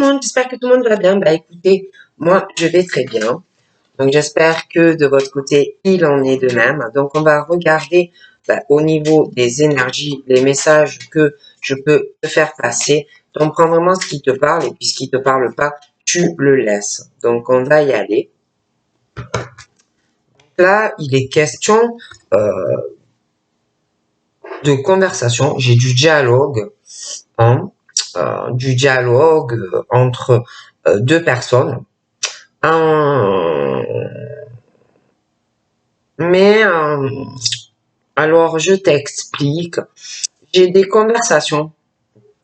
le monde, j'espère que tout le monde va bien. Bah écoutez, moi je vais très bien. Donc j'espère que de votre côté, il en est de même. Donc on va regarder au niveau des énergies, les messages que je peux te faire passer. Donc prends vraiment ce qui te parle et puis ce qui te parle pas, tu le laisses. Donc on va y aller. Là, il est question de conversation. J'ai du dialogue, hein, entre deux personnes. Mais alors je t'explique. J'ai des conversations,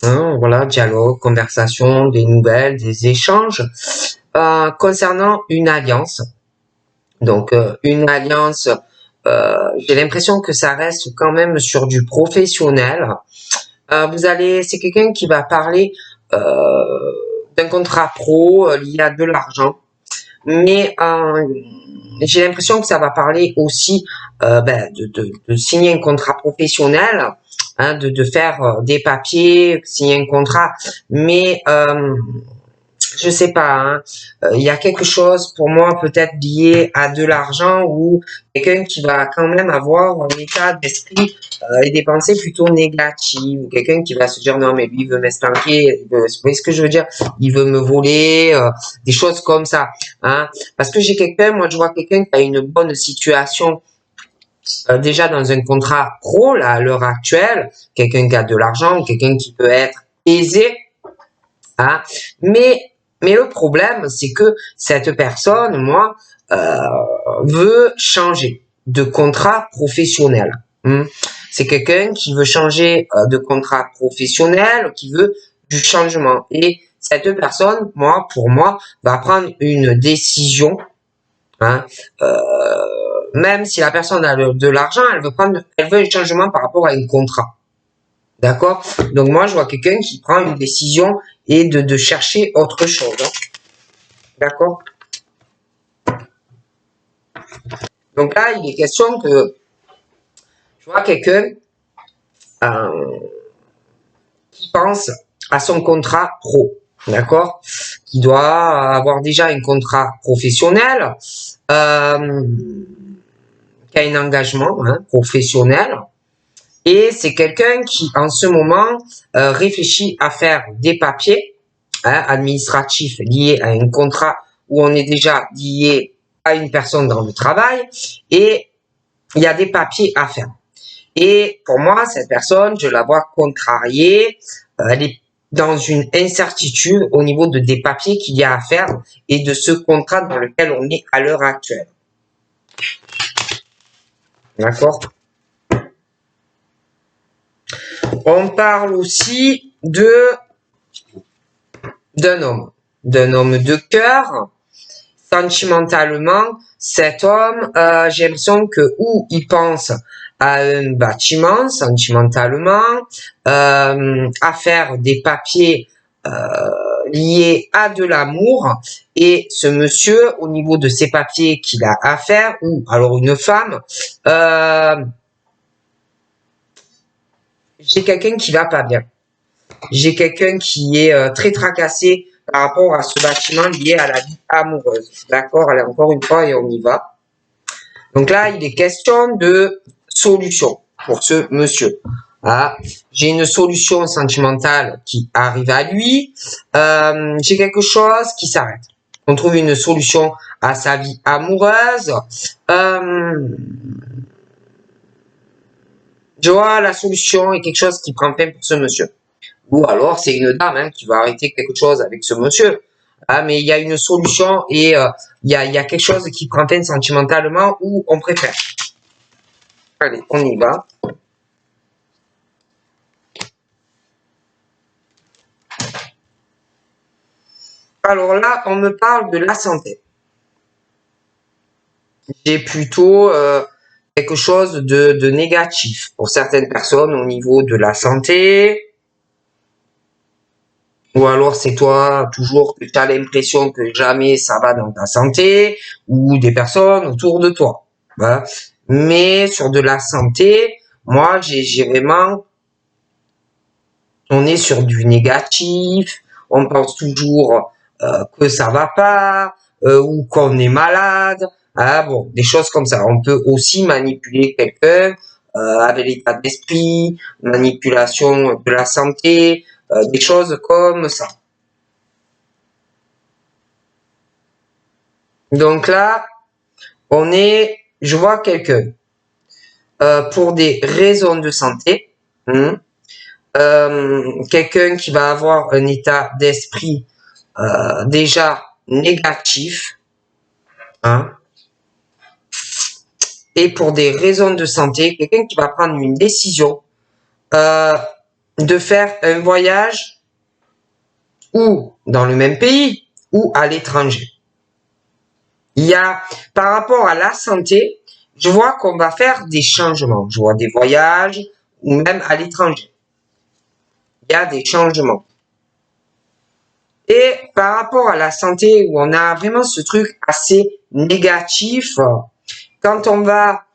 hein, voilà, dialogue, conversation, des nouvelles, des échanges concernant une alliance. Donc une alliance, j'ai l'impression que ça reste quand même sur du professionnel. C'est quelqu'un qui va parler d'un contrat pro lié à de l'argent, mais j'ai l'impression que ça va parler aussi de signer un contrat professionnel, hein, de faire des papiers, signer un contrat, mais je sais pas, hein, il y a quelque chose pour moi peut-être lié à de l'argent ou quelqu'un qui va quand même avoir un état d'esprit et des pensées plutôt négatives, ou quelqu'un qui va se dire non mais lui il veut m'estanquer, vous voyez ce que je veux dire, il veut me voler, des choses comme ça, hein, parce que moi je vois quelqu'un qui a une bonne situation déjà dans un contrat pro là à l'heure actuelle, quelqu'un qui a de l'argent, quelqu'un qui peut être aisé, hein, mais le problème, c'est que cette personne, moi, veut changer de contrat professionnel. C'est quelqu'un qui veut changer de contrat professionnel, qui veut du changement. Et cette personne, pour moi, va prendre une décision. Hein, même si la personne a de l'argent, elle veut un changement par rapport à un contrat. D'accord? Donc moi, je vois quelqu'un qui prend une décision et de chercher autre chose. Hein. D'accord? Donc là, il est question que je vois quelqu'un qui pense à son contrat pro. D'accord? Qui doit avoir déjà un contrat professionnel, qui a un engagement professionnel. Et c'est quelqu'un qui, en ce moment, réfléchit à faire des papiers administratifs liés à un contrat où on est déjà lié à une personne dans le travail et il y a des papiers à faire. Et pour moi, cette personne, je la vois contrariée, elle est dans une incertitude au niveau des papiers qu'il y a à faire et de ce contrat dans lequel on est à l'heure actuelle. D'accord ? On parle aussi d'un homme de cœur. Sentimentalement, cet homme, j'ai l'impression que où il pense à un bâtiment sentimentalement, à faire des papiers liés à de l'amour, et ce monsieur, au niveau de ces papiers qu'il a à faire, ou alors une femme, j'ai quelqu'un qui va pas bien. J'ai quelqu'un qui est très tracassé par rapport à ce bâtiment lié à la vie amoureuse. D'accord? Allez, encore une fois, et on y va. Donc là, il est question de solution pour ce monsieur. Ah, j'ai une solution sentimentale qui arrive à lui. J'ai quelque chose qui s'arrête. On trouve une solution à sa vie amoureuse. Je vois la solution est quelque chose qui prend fin pour ce monsieur. Ou alors c'est une dame qui va arrêter quelque chose avec ce monsieur. Mais il y a une solution et il y a quelque chose qui prend fin sentimentalement ou on préfère. Allez, on y va. Alors là, on me parle de la santé. J'ai plutôt quelque chose de négatif pour certaines personnes au niveau de la santé. Ou alors c'est toi toujours que tu as l'impression que jamais ça va dans ta santé, ou des personnes autour de toi. Hein. Mais sur de la santé, moi j'ai vraiment, on est sur du négatif, on pense toujours que ça va pas, ou qu'on est malade. Ah bon, des choses comme ça. On peut aussi manipuler quelqu'un avec l'état d'esprit, manipulation de la santé, des choses comme ça. Donc là, je vois quelqu'un pour des raisons de santé, quelqu'un qui va avoir un état d'esprit déjà négatif, hein, et pour des raisons de santé, quelqu'un qui va prendre une décision de faire un voyage ou dans le même pays ou à l'étranger. Il y a, par rapport à la santé, je vois qu'on va faire des changements. Je vois des voyages ou même à l'étranger. Il y a des changements. Et par rapport à la santé, où on a vraiment ce truc assez négatif, quand on va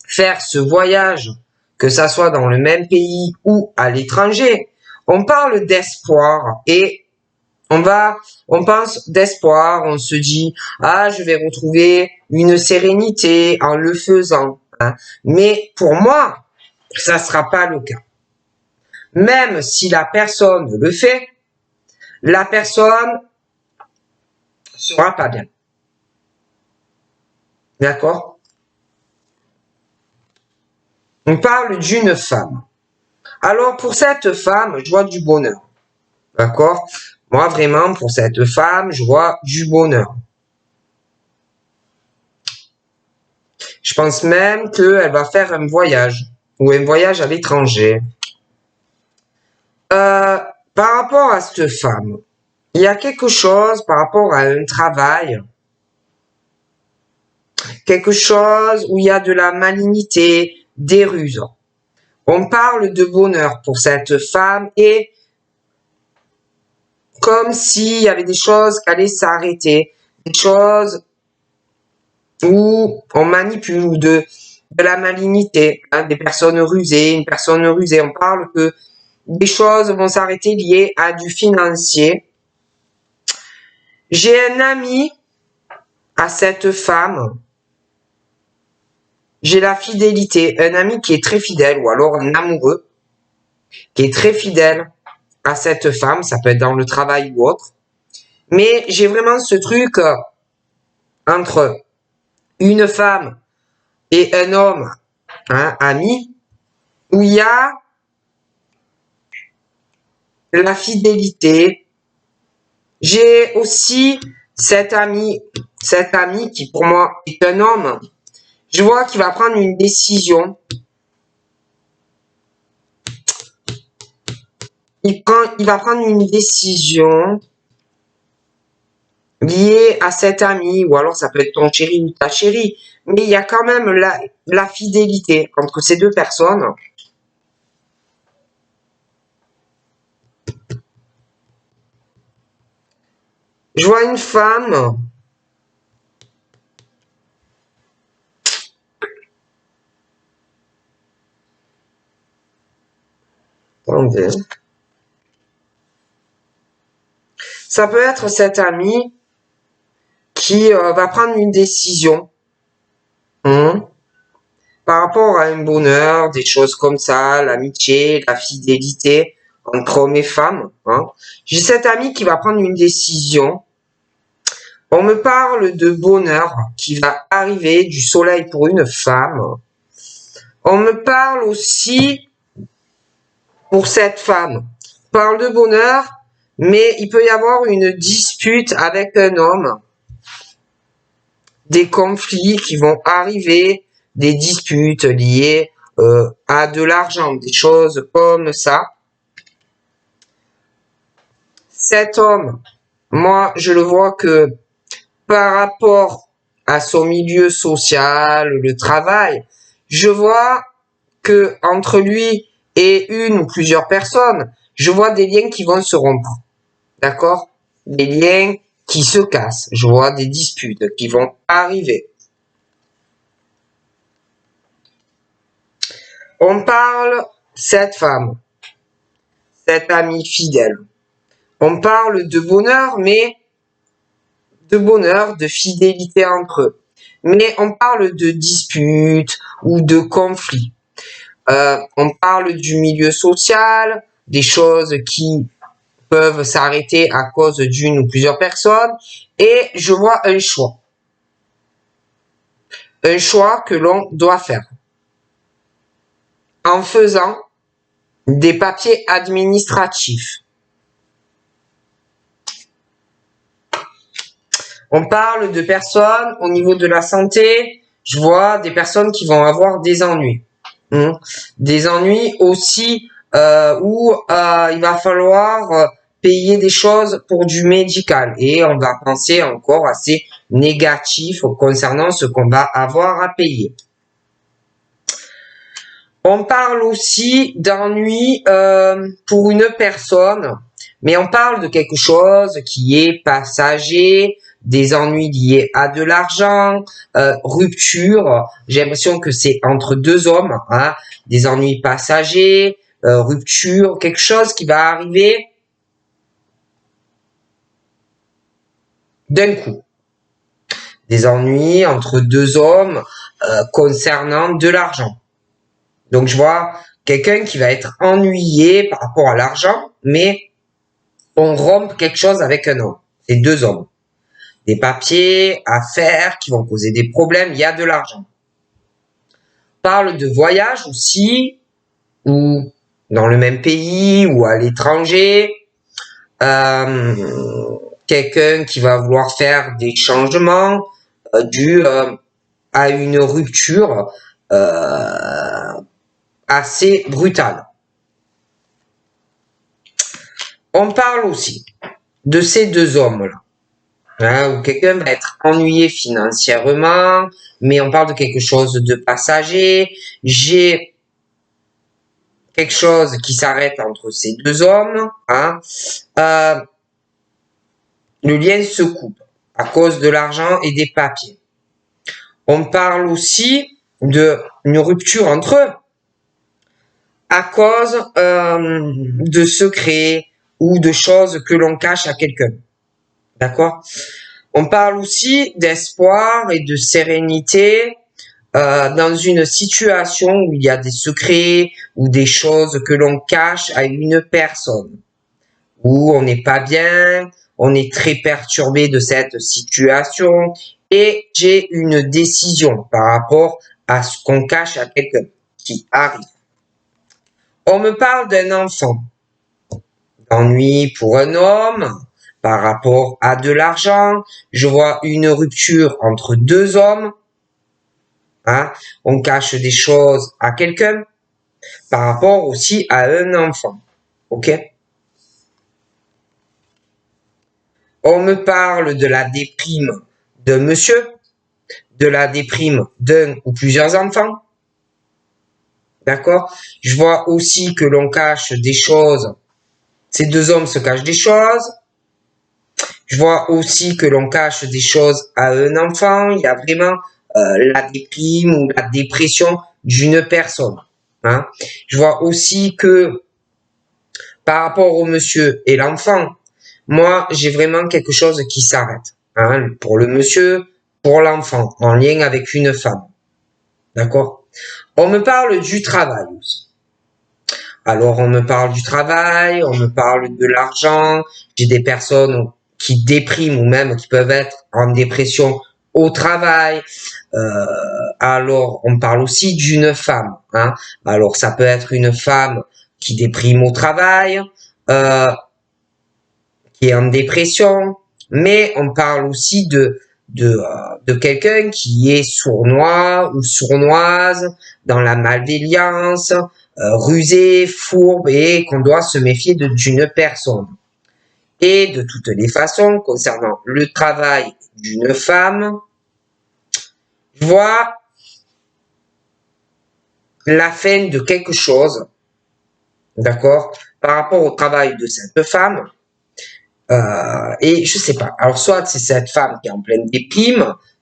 faire ce voyage, que ça soit dans le même pays ou à l'étranger, on parle d'espoir et on pense d'espoir, on se dit, ah, je vais retrouver une sérénité en le faisant. Hein. Mais pour moi, ça sera pas le cas. Même si la personne le fait, la personne sera pas bien. D'accord? On parle d'une femme. Alors pour cette femme, je vois du bonheur. D'accord? Moi vraiment, pour cette femme, je vois du bonheur. Je pense même qu'elle va faire un voyage ou un voyage à l'étranger. Par rapport à cette femme, il y a quelque chose par rapport à un travail, quelque chose où il y a de la malignité, des ruses. On parle de bonheur pour cette femme et comme s'il y avait des choses qui allaient s'arrêter, des choses où on manipule ou de la malignité, hein, des personnes rusées, une personne rusée. On parle que des choses vont s'arrêter liées à du financier. J'ai un ami à cette femme. J'ai la fidélité, un ami qui est très fidèle ou alors un amoureux qui est très fidèle à cette femme, ça peut être dans le travail ou autre. Mais j'ai vraiment ce truc entre une femme et un homme, hein, ami, où il y a la fidélité. J'ai aussi cet ami qui pour moi est un homme. Je vois qu'il va prendre une décision. Il va prendre une décision liée à cet ami, ou alors ça peut être ton chéri ou ta chérie. Mais il y a quand même la fidélité entre ces deux personnes. Je vois une femme. Attendez. Ça peut être cet ami qui va prendre une décision par rapport à un bonheur, des choses comme ça, l'amitié, la fidélité entre hommes et femmes. J'ai cet ami qui va prendre une décision. On me parle de bonheur qui va arriver, du soleil pour une femme. On me parle aussi pour cette femme. On parle de bonheur, mais il peut y avoir une dispute avec un homme. Des conflits qui vont arriver, des disputes liées à de l'argent, des choses comme ça. Cet homme, moi, je le vois que par rapport à son milieu social, le travail, je vois que entre lui et une ou plusieurs personnes, je vois des liens qui vont se rompre. D'accord? Des liens qui se cassent. Je vois des disputes qui vont arriver. On parle cette femme, cette amie fidèle. On parle de bonheur, mais de bonheur, de fidélité entre eux. Mais on parle de disputes ou de conflits. On parle du milieu social, des choses qui peuvent s'arrêter à cause d'une ou plusieurs personnes. Et je vois un choix. Un choix que l'on doit faire. En faisant des papiers administratifs. On parle de personnes au niveau de la santé. Je vois des personnes qui vont avoir des ennuis. Des ennuis aussi où il va falloir payer des choses pour du médical. Et on va penser encore assez négatif concernant ce qu'on va avoir à payer. On parle aussi d'ennui pour une personne, mais on parle de quelque chose qui est passager, des ennuis liés à de l'argent, rupture. J'ai l'impression que c'est entre deux hommes, hein, des ennuis passagers, rupture, quelque chose qui va arriver d'un coup. Des ennuis entre deux hommes concernant de l'argent. Donc je vois quelqu'un qui va être ennuyé par rapport à l'argent, mais on rompt quelque chose avec un homme. C'est deux hommes. Des papiers à faire qui vont causer des problèmes, il y a de l'argent. On parle de voyage aussi, ou dans le même pays, ou à l'étranger. Quelqu'un qui va vouloir faire des changements dû à une rupture assez brutale. On parle aussi de ces deux hommes-là, hein, où quelqu'un va être ennuyé financièrement, mais on parle de quelque chose de passager. J'ai quelque chose qui s'arrête entre ces deux hommes. Hein. Le lien se coupe à cause de l'argent et des papiers. On parle aussi d'une rupture entre eux à cause de secrets ou de choses que l'on cache à quelqu'un. D'accord? On parle aussi d'espoir et de sérénité dans une situation où il y a des secrets ou des choses que l'on cache à une personne, où on n'est pas bien, on est très perturbé de cette situation et j'ai une décision par rapport à ce qu'on cache à quelqu'un qui arrive. On me parle d'un enfant, d'ennui pour un homme, par rapport à de l'argent. Je vois une rupture entre deux hommes. Hein. On cache des choses à quelqu'un par rapport aussi à un enfant. Ok? On me parle de la déprime d'un monsieur, de la déprime d'un ou plusieurs enfants. D'accord? Je vois aussi que l'on cache des choses. Ces deux hommes se cachent des choses. Je vois aussi que l'on cache des choses à un enfant. Il y a vraiment la déprime ou la dépression d'une personne. Hein. Je vois aussi que par rapport au monsieur et l'enfant, moi, j'ai vraiment quelque chose qui s'arrête. Hein, pour le monsieur, pour l'enfant, en lien avec une femme. D'accord? On me parle du travail aussi. Alors, on me parle du travail, on me parle de l'argent. J'ai des personnes qui dépriment ou même qui peuvent être en dépression au travail. Alors, on parle aussi d'une femme. Hein. Alors, ça peut être une femme qui déprime au travail, qui est en dépression, mais on parle aussi de quelqu'un qui est sournois ou sournoise, dans la malveillance, rusé, fourbe et qu'on doit se méfier d'une personne. Et de toutes les façons, concernant le travail d'une femme, je vois la fin de quelque chose, d'accord, par rapport au travail de cette femme. Et je sais pas. Alors soit c'est cette femme qui est en pleine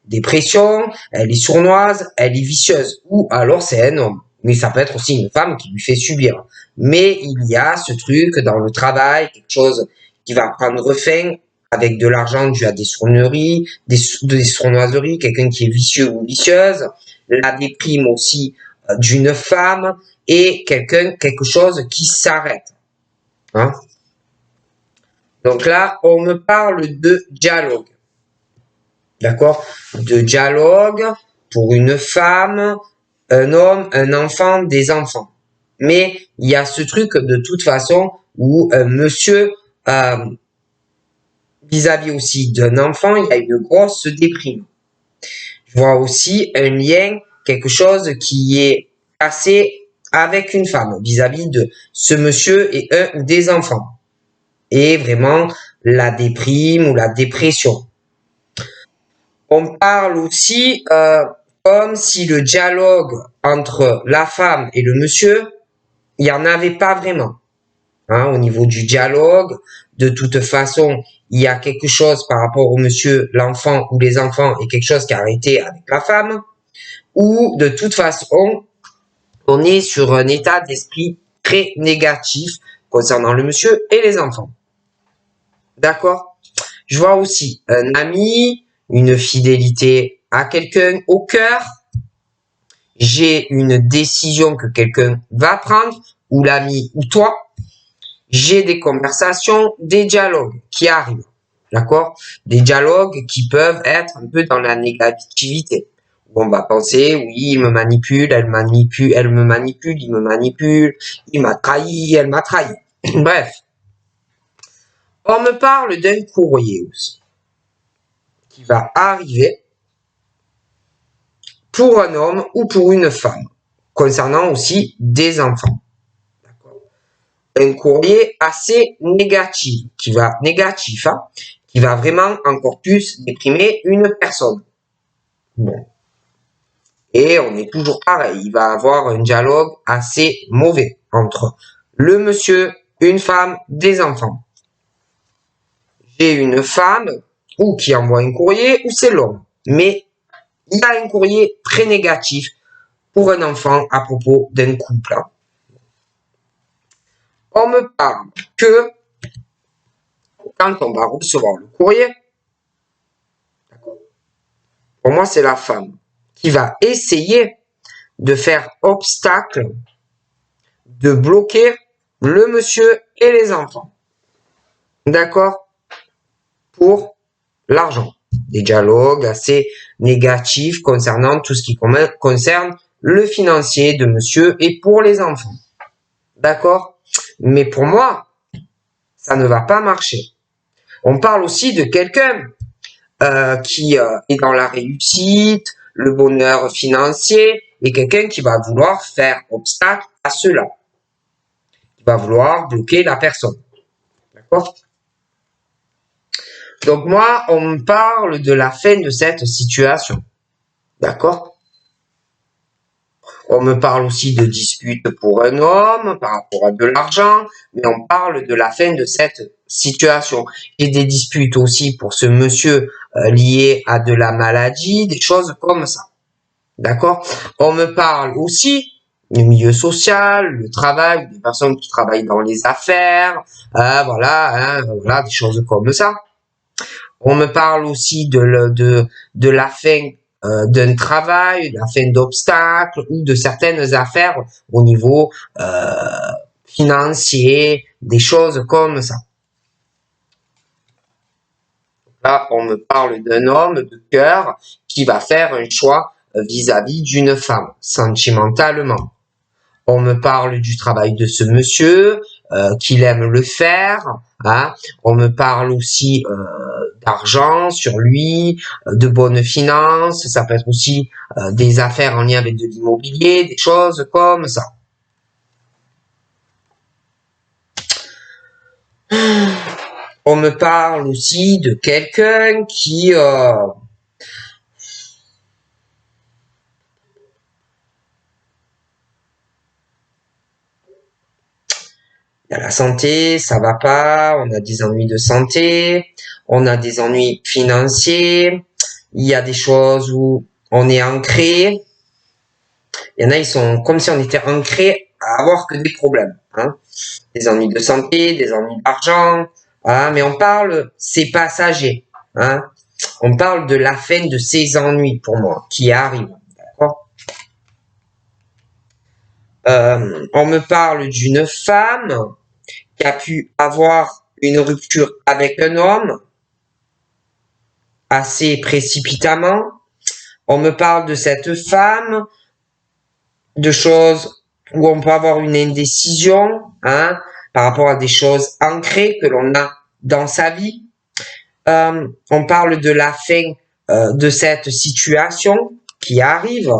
dépression, elle est sournoise, elle est vicieuse, ou alors c'est un homme. Mais ça peut être aussi une femme qui lui fait subir. Mais il y a ce truc dans le travail, quelque chose qui va prendre fin avec de l'argent dû à des sournoiseries, des sournoiseries, quelqu'un qui est vicieux ou vicieuse, la déprime aussi d'une femme et quelque chose qui s'arrête. Hein? Donc là, on me parle de dialogue. D'accord? De dialogue pour une femme, un homme, un enfant, des enfants. Mais il y a ce truc de toute façon où monsieur, vis-à-vis aussi d'un enfant, il y a une grosse déprime. Je vois aussi un lien, quelque chose qui est passé avec une femme vis-à-vis de ce monsieur et un ou des enfants. Et vraiment la déprime ou la dépression. On parle aussi comme si le dialogue entre la femme et le monsieur, il n'y en avait pas vraiment. Hein, au niveau du dialogue, de toute façon, il y a quelque chose par rapport au monsieur, l'enfant ou les enfants et quelque chose qui a arrêté avec la femme, ou de toute façon, on est sur un état d'esprit très négatif concernant le monsieur et les enfants. D'accord? Je vois aussi un ami, une fidélité à quelqu'un au cœur. J'ai une décision que quelqu'un va prendre, ou l'ami, ou toi. J'ai des conversations, des dialogues qui arrivent. D'accord? Des dialogues qui peuvent être un peu dans la négativité. Où on va penser, oui, il me manipule, elle me manipule, il me manipule, il m'a trahi, elle m'a trahi. Bref. On me parle d'un courrier aussi qui va arriver pour un homme ou pour une femme, concernant aussi des enfants. Un courrier assez négatif, qui va vraiment encore plus déprimer une personne. Bon. Et on est toujours pareil, il va avoir un dialogue assez mauvais entre le monsieur, une femme, des enfants. J'ai une femme ou qui envoie un courrier ou c'est l'homme. Mais il y a un courrier très négatif pour un enfant à propos d'un couple. On me parle que quand on va recevoir le courrier, pour moi c'est la femme qui va essayer de faire obstacle, de bloquer le monsieur et les enfants. D'accord? Pour l'argent. Des dialogues assez négatifs concernant tout ce qui concerne le financier de monsieur et pour les enfants. D'accord? Mais pour moi, ça ne va pas marcher. On parle aussi de quelqu'un qui est dans la réussite, le bonheur financier, et quelqu'un qui va vouloir faire obstacle à cela. Qui va vouloir bloquer la personne. D'accord? Donc moi, on me parle de la fin de cette situation. D'accord? On me parle aussi de disputes pour un homme par rapport à de l'argent, mais on parle de la fin de cette situation. Et des disputes aussi pour ce monsieur lié à de la maladie, des choses comme ça. D'accord? On me parle aussi du milieu social, le travail, des personnes qui travaillent dans les affaires, voilà, des choses comme ça. On me parle aussi de la fin d'un travail, de la fin d'obstacles ou de certaines affaires au niveau financier, des choses comme ça. Là, on me parle d'un homme de cœur qui va faire un choix vis-à-vis d'une femme, sentimentalement. On me parle du travail de ce monsieur, qu'il aime le faire. Hein. On me parle aussi d'argent sur lui, de bonnes finances. Ça peut être aussi des affaires en lien avec de l'immobilier, des choses comme ça. On me parle aussi de quelqu'un qui... Il y a la santé, ça va pas, on a des ennuis de santé, on a des ennuis financiers, il y a des choses où on est ancré. Il y en a, ils sont comme si on était ancré à avoir que des problèmes. Hein. Des ennuis de santé, des ennuis d'argent, Hein, mais on parle, c'est passager. Hein. On parle de la fin de ces ennuis pour moi qui arrivent. D'accord. On me parle d'une femme qui a pu avoir une rupture avec un homme assez précipitamment. On me parle de cette femme, de choses où on peut avoir une indécision, hein, par rapport à des choses ancrées que l'on a dans sa vie. On parle de la fin de cette situation qui arrive.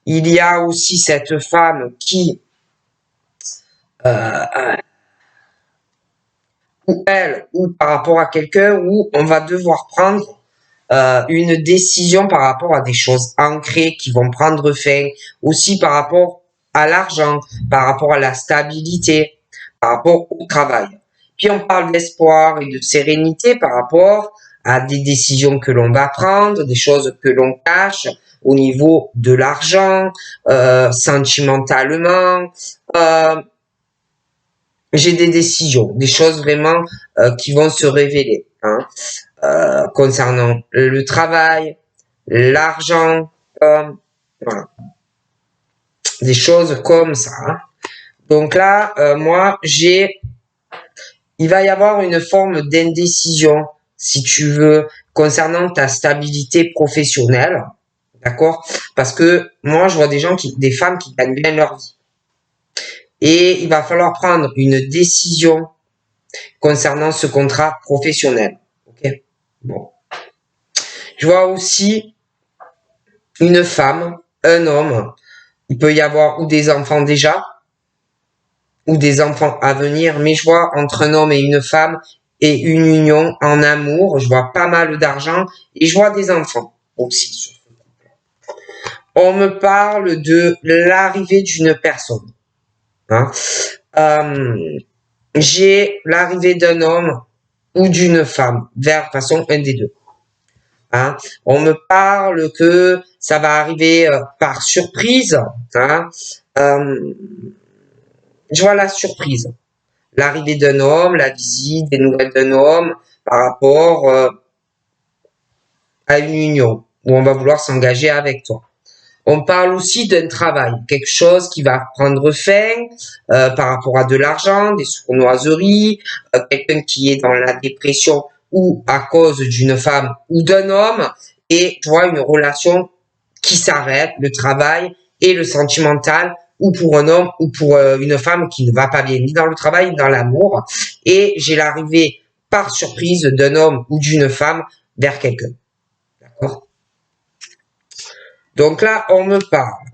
Il y a aussi cette femme qui, ou elle, ou par rapport à quelqu'un, où on va devoir prendre une décision par rapport à des choses ancrées qui vont prendre fin, aussi par rapport à l'argent, par rapport à la stabilité, par rapport au travail. Puis on parle d'espoir et de sérénité par rapport à des décisions que l'on va prendre, des choses que l'on cache au niveau de l'argent, sentimentalement. J'ai des décisions, des choses vraiment qui vont se révéler. Hein. Concernant le travail, l'argent, voilà. Des choses comme ça. Hein. Donc là, moi, il va y avoir une forme d'indécision, si tu veux, concernant ta stabilité professionnelle, d'accord? Parce que moi, je vois des femmes qui gagnent bien leur vie. Et il va falloir prendre une décision concernant ce contrat professionnel. Ok? Bon. Je vois aussi une femme, un homme. Il peut y avoir ou des enfants déjà, ou des enfants à venir, mais je vois entre un homme et une femme et une union en amour, je vois pas mal d'argent et je vois des enfants aussi. On me parle de l'arrivée d'une personne. Hein. J'ai l'arrivée d'un homme ou d'une femme, vers façon un des deux. Hein. On me parle que ça va arriver par surprise. Hein. Je vois la surprise. L'arrivée d'un homme, la visite, des nouvelles d'un homme par rapport à une union où on va vouloir s'engager avec toi. On parle aussi d'un travail, quelque chose qui va prendre fin par rapport à de l'argent, des sournoiseries, quelqu'un qui est dans la dépression ou à cause d'une femme ou d'un homme, et tu vois une relation qui s'arrête, le travail et le sentimental, ou pour un homme ou pour une femme qui ne va pas bien ni dans le travail ni dans l'amour, et j'ai l'arrivée par surprise d'un homme ou d'une femme vers quelqu'un. D'accord. Donc là, on me parle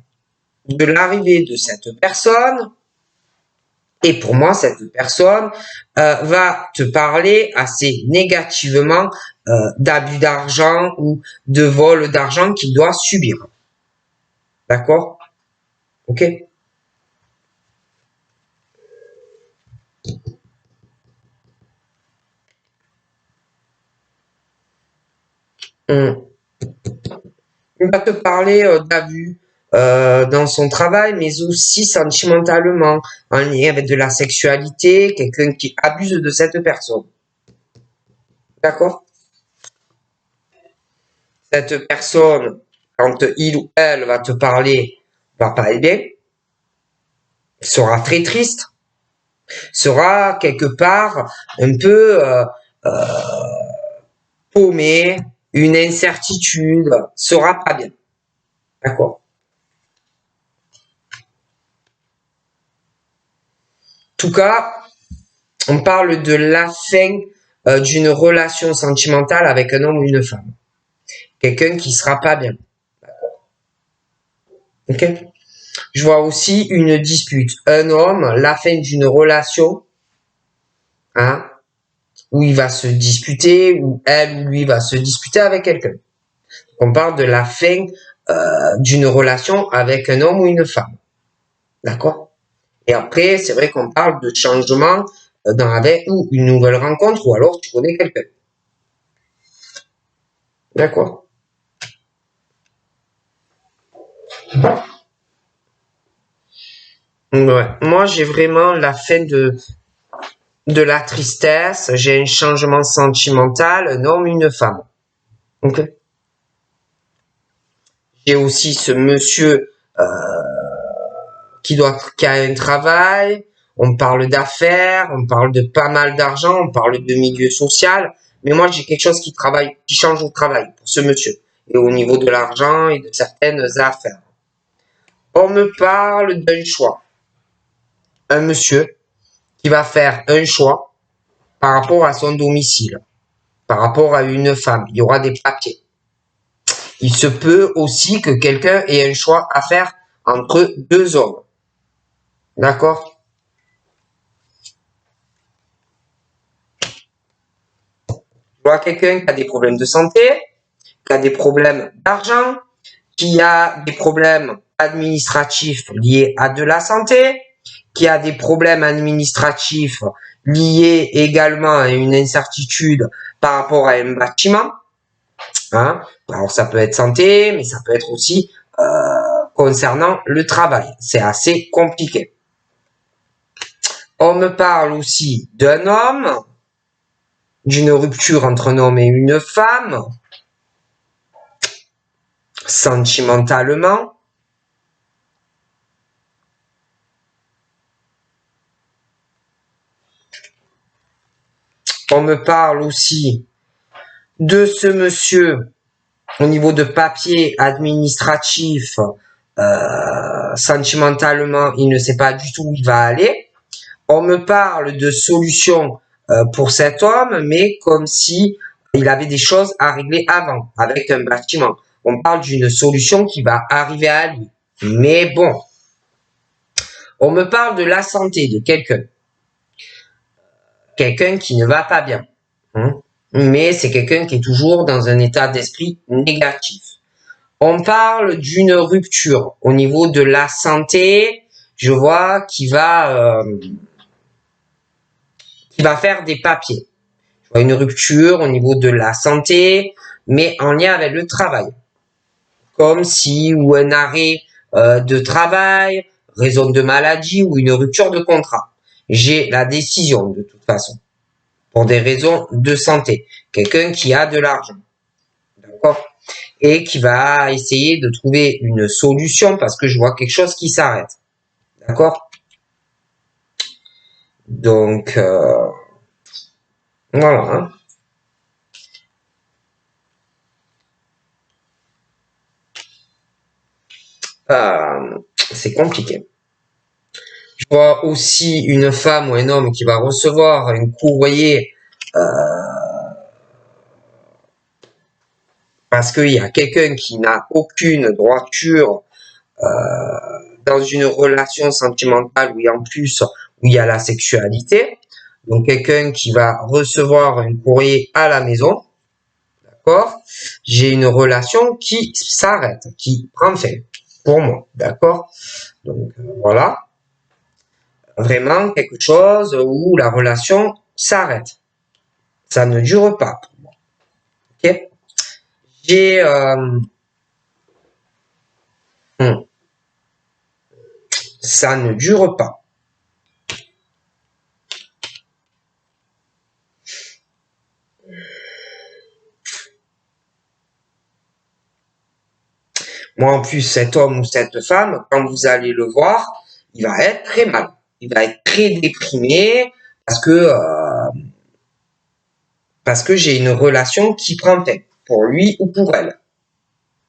de l'arrivée de cette personne, et pour moi, cette personne va te parler assez négativement d'abus d'argent ou de vol d'argent qu'il doit subir. D'accord? Ok? On va te parler d'abus dans son travail, mais aussi sentimentalement, en lien avec de la sexualité, quelqu'un qui abuse de cette personne. D'accord? Cette personne, quand il ou elle va te parler, va pas être bien, sera très triste, sera quelque part un peu paumé, une incertitude, sera pas bien. D'accord? En tout cas, on parle de la fin d'une relation sentimentale avec un homme ou une femme. Quelqu'un qui sera pas bien. Ok? Je vois aussi une dispute. Un homme, la fin d'une relation, hein, où il va se disputer, où elle ou lui va se disputer avec quelqu'un. On parle de la fin d'une relation avec un homme ou une femme. D'accord? Et après, c'est vrai qu'on parle de changement dans la vie ou une nouvelle rencontre, ou alors tu connais quelqu'un. D'accord? Ouais. Moi, j'ai vraiment la fin de la tristesse, j'ai un changement sentimental, un homme, une femme. Ok. J'ai aussi ce monsieur qui a un travail, on parle d'affaires, on parle de pas mal d'argent, on parle de milieu social, mais moi j'ai quelque chose qui change au travail pour ce monsieur, et au niveau de l'argent et de certaines affaires. On me parle d'un choix. Un monsieur qui va faire un choix par rapport à son domicile, par rapport à une femme. Il y aura des papiers. Il se peut aussi que quelqu'un ait un choix à faire entre deux hommes. D'accord? Je vois quelqu'un qui a des problèmes de santé, qui a des problèmes d'argent, qui a des problèmes administratifs liés à de la santé, qui a des problèmes administratifs liés également à une incertitude par rapport à un bâtiment. Hein. Alors ça peut être santé, mais ça peut être aussi concernant le travail. C'est assez compliqué. On me parle aussi d'un homme, d'une rupture entre un homme et une femme, sentimentalement. On me parle aussi de ce monsieur au niveau de papier administratif, sentimentalement, il ne sait pas du tout où il va aller. On me parle de solutions pour cet homme, mais comme si il avait des choses à régler avant, avec un bâtiment. On parle d'une solution qui va arriver à lui. Mais bon, on me parle de la santé de quelqu'un qui ne va pas bien. Hein. Mais c'est quelqu'un qui est toujours dans un état d'esprit négatif. On parle d'une rupture au niveau de la santé. Je vois qui va faire des papiers. Je vois une rupture au niveau de la santé, mais en lien avec le travail. Comme si, ou un arrêt de travail, raison de maladie ou une rupture de contrat. J'ai la décision de toute façon, pour des raisons de santé. Quelqu'un qui a de l'argent. D'accord? Et qui va essayer de trouver une solution parce que je vois quelque chose qui s'arrête. D'accord? Donc, voilà. Hein. C'est compliqué. Je vois aussi une femme ou un homme qui va recevoir un courrier parce qu'il y a quelqu'un qui n'a aucune droiture dans une relation sentimentale où il y a en plus où il y a la sexualité. Donc quelqu'un qui va recevoir un courrier à la maison, d'accord? J'ai une relation qui s'arrête, qui prend fin pour moi, d'accord? Donc voilà, vraiment quelque chose où la relation s'arrête. Ça ne dure pas pour moi. Ok? J'ai ça ne dure pas. Moi, en plus, cet homme ou cette femme, quand vous allez le voir, il va être très mal. Il va être très déprimé parce que j'ai une relation qui prend fin pour lui ou pour elle.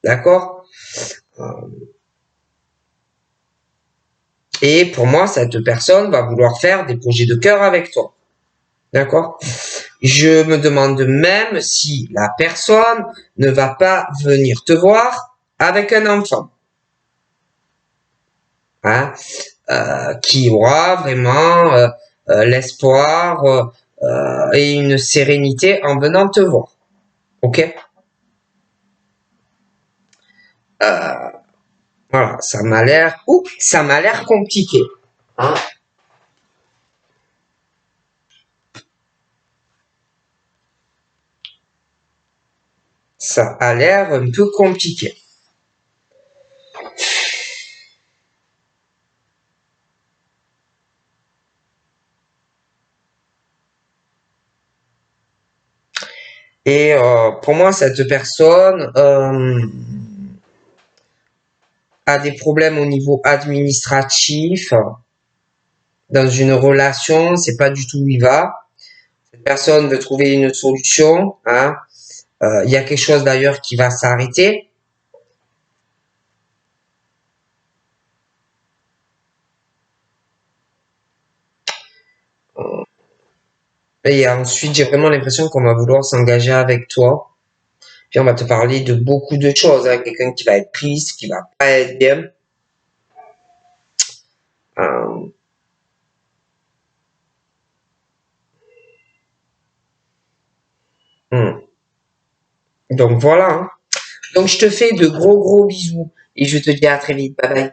D'accord? Et pour moi, cette personne va vouloir faire des projets de cœur avec toi. D'accord? Je me demande même si la personne ne va pas venir te voir avec un enfant. Hein? Qui aura vraiment l'espoir et une sérénité en venant te voir. Ok? Voilà, ça m'a l'air compliqué. Hein. Ça a l'air un peu compliqué. Et pour moi, cette personne a des problèmes au niveau administratif. Dans une relation, c'est pas du tout où il va. Cette personne veut trouver une solution. Hein. Il y a quelque chose d'ailleurs qui va s'arrêter. Et ensuite, j'ai vraiment l'impression qu'on va vouloir s'engager avec toi. Puis on va te parler de beaucoup de choses. Hein. Quelqu'un qui va être triste, qui va pas être bien. Euh, Donc voilà. Hein. Donc je te fais de gros bisous et je te dis à très vite. Bye bye.